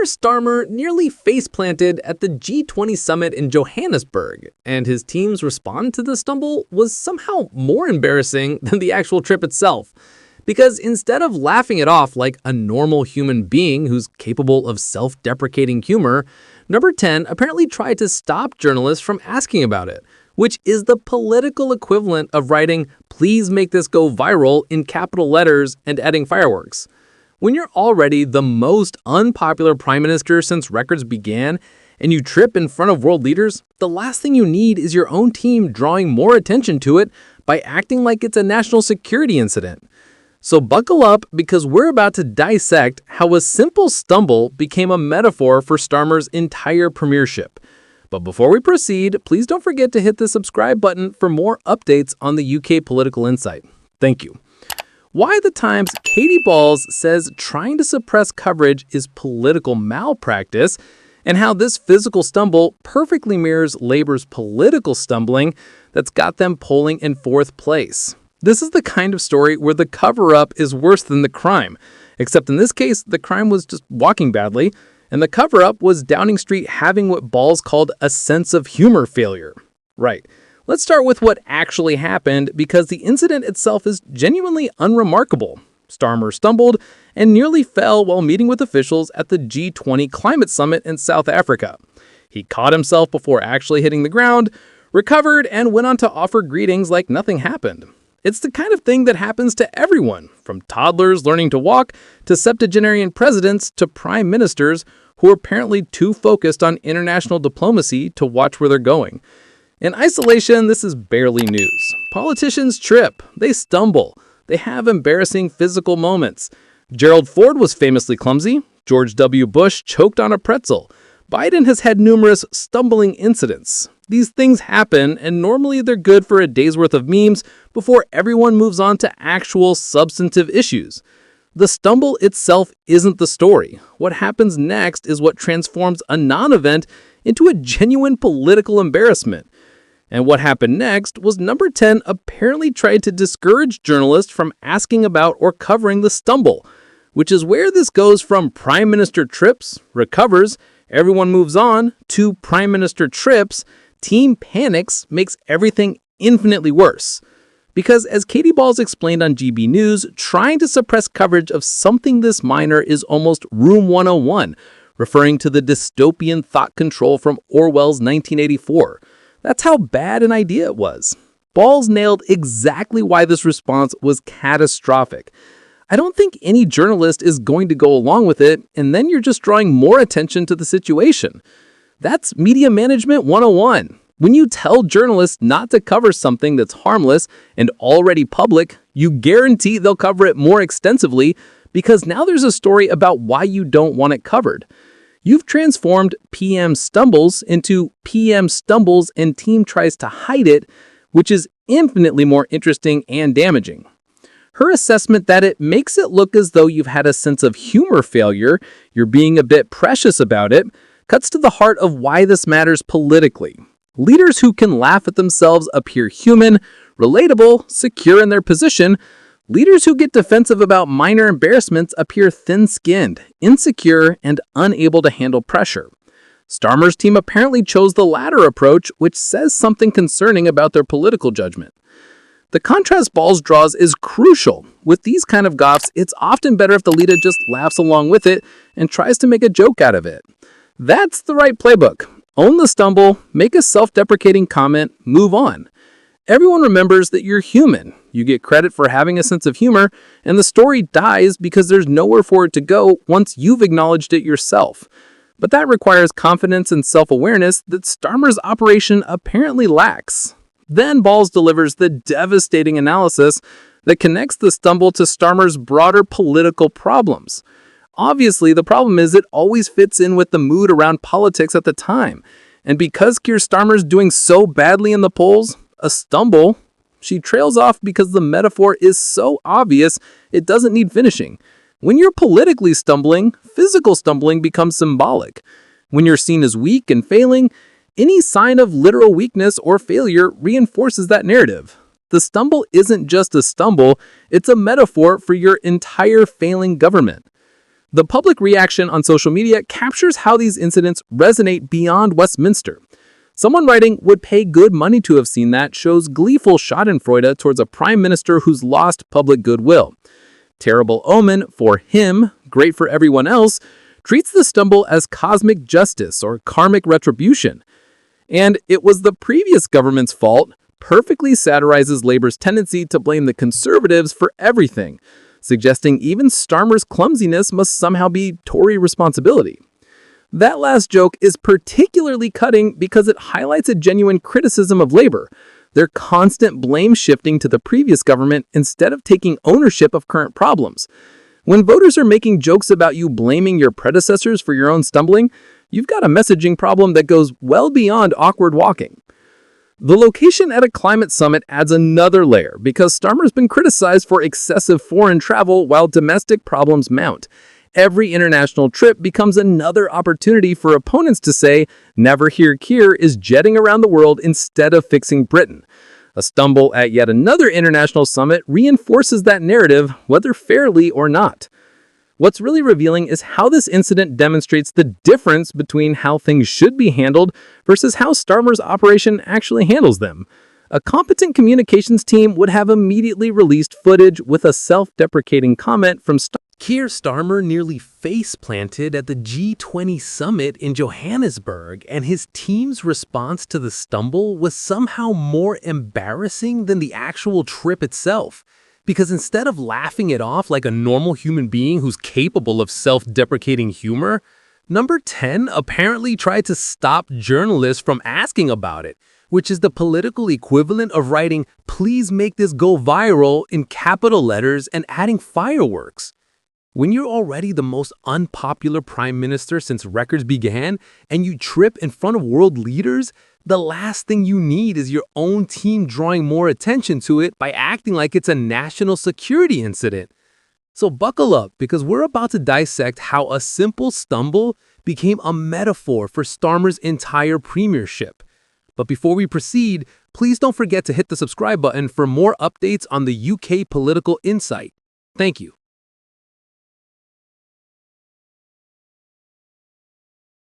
Keir Starmer nearly face-planted at the G20 summit in Johannesburg, and his team's response to the stumble was somehow more embarrassing than the actual trip itself. Because instead of laughing it off like a normal human being who's capable of self-deprecating humor, number 10 apparently tried to stop journalists from asking about it, which is the political equivalent of writing, "Please make this go viral" in capital letters and adding fireworks. When you're already the most unpopular prime minister since records began, and you trip in front of world leaders, the last thing you need is your own team drawing more attention to it by acting like it's a national security incident. So buckle up, because we're about to dissect how a simple stumble became a metaphor for Starmer's entire premiership. But before we proceed, please don't forget to hit the subscribe button for more updates on the UK political insight. Thank you. Why the Times' Katie Balls says trying to suppress coverage is political malpractice, and how this physical stumble perfectly mirrors Labour's political stumbling that's got them polling in 4th place. This is the kind of story where the cover-up is worse than the crime, except in this case, the crime was just walking badly, and the cover-up was Downing Street having what Balls called a sense of humor failure. Right. Let's start with what actually happened, because the incident itself is genuinely unremarkable. Starmer stumbled and nearly fell while meeting with officials at the G20 climate summit in South Africa. He caught himself before actually hitting the ground, recovered, and went on to offer greetings like nothing happened. It's the kind of thing that happens to everyone, from toddlers learning to walk to septuagenarian presidents to prime ministers who are apparently too focused on international diplomacy to watch where they're going. In isolation, this is barely news. Politicians trip, they stumble, they have embarrassing physical moments. Gerald Ford was famously clumsy. George W. Bush choked on a pretzel. Biden has had numerous stumbling incidents. These things happen, and normally they're good for a day's worth of memes before everyone moves on to actual substantive issues. The stumble itself isn't the story. What happens next is what transforms a non-event into a genuine political embarrassment. And what happened next was number 10 apparently tried to discourage journalists from asking about or covering the stumble, which is where this goes from Prime Minister trips, recovers, everyone moves on, to Prime Minister trips, team panics, makes everything infinitely worse. Because as Katie Balls explained on GB News, trying to suppress coverage of something this minor is almost Room 101, referring to the dystopian thought control from Orwell's 1984. That's how bad an idea it was. Balls nailed exactly why this response was catastrophic. I don't think any journalist is going to go along with it, and then you're just drawing more attention to the situation. That's media management 101. When you tell journalists not to cover something that's harmless and already public, you guarantee they'll cover it more extensively, because now there's a story about why you don't want it covered. You've transformed PM stumbles into PM stumbles and team tries to hide it, which is infinitely more interesting and damaging. Her assessment that it makes it look as though you've had a sense of humor failure, you're being a bit precious about it, cuts to the heart of why this matters politically. Leaders who can laugh at themselves appear human, relatable, secure in their position. Leaders who get defensive about minor embarrassments appear thin-skinned, insecure, and unable to handle pressure. Starmer's team apparently chose the latter approach, which says something concerning about their political judgment. The contrast Balls draws is crucial. With these kind of gaffes, it's often better if the leader just laughs along with it and tries to make a joke out of it. That's the right playbook. Own the stumble, make a self-deprecating comment, move on. Everyone remembers that you're human. You get credit for having a sense of humor, and the story dies because there's nowhere for it to go once you've acknowledged it yourself. But that requires confidence and self-awareness that Starmer's operation apparently lacks. Then Balls delivers the devastating analysis that connects the stumble to Starmer's broader political problems. Obviously, the problem is it always fits in with the mood around politics at the time. And because Keir Starmer's doing so badly in the polls, a stumble, she trails off because the metaphor is so obvious it doesn't need finishing. When you're politically stumbling, physical stumbling becomes symbolic. When you're seen as weak and failing, any sign of literal weakness or failure reinforces that narrative. The stumble isn't just a stumble, it's a metaphor for your entire failing government. The public reaction on social media captures how these incidents resonate beyond Westminster. Someone writing would pay good money to have seen that shows gleeful schadenfreude towards a prime minister who's lost public goodwill. Terrible omen for him, great for everyone else, treats the stumble as cosmic justice or karmic retribution. And it was the previous government's fault, perfectly satirizes Labour's tendency to blame the Conservatives for everything, suggesting even Starmer's clumsiness must somehow be Tory responsibility. That last joke is particularly cutting because it highlights a genuine criticism of Labour, their constant blame shifting to the previous government instead of taking ownership of current problems. When voters are making jokes about you blaming your predecessors for your own stumbling, you've got a messaging problem that goes well beyond awkward walking. The location at a climate summit adds another layer because Starmer's been criticized for excessive foreign travel while domestic problems mount. Every international trip becomes another opportunity for opponents to say, "Never hear Keir is jetting around the world instead of fixing Britain." A stumble at yet another international summit reinforces that narrative, whether fairly or not. What's really revealing is how this incident demonstrates the difference between how things should be handled versus how Starmer's operation actually handles them. A competent communications team would have immediately released footage with a self-deprecating comment from Keir Starmer nearly face-planted at the G20 summit in Johannesburg, and his team's response to the stumble was somehow more embarrassing than the actual trip itself. Because instead of laughing it off like a normal human being who's capable of self-deprecating humor, Number 10 apparently tried to stop journalists from asking about it, which is the political equivalent of writing, "Please make this go viral" in capital letters and adding fireworks. When you're already the most unpopular prime minister since records began and you trip in front of world leaders, the last thing you need is your own team drawing more attention to it by acting like it's a national security incident. So buckle up, because we're about to dissect how a simple stumble became a metaphor for Starmer's entire premiership. But before we proceed, please don't forget to hit the subscribe button for more updates on the UK political insight. Thank you.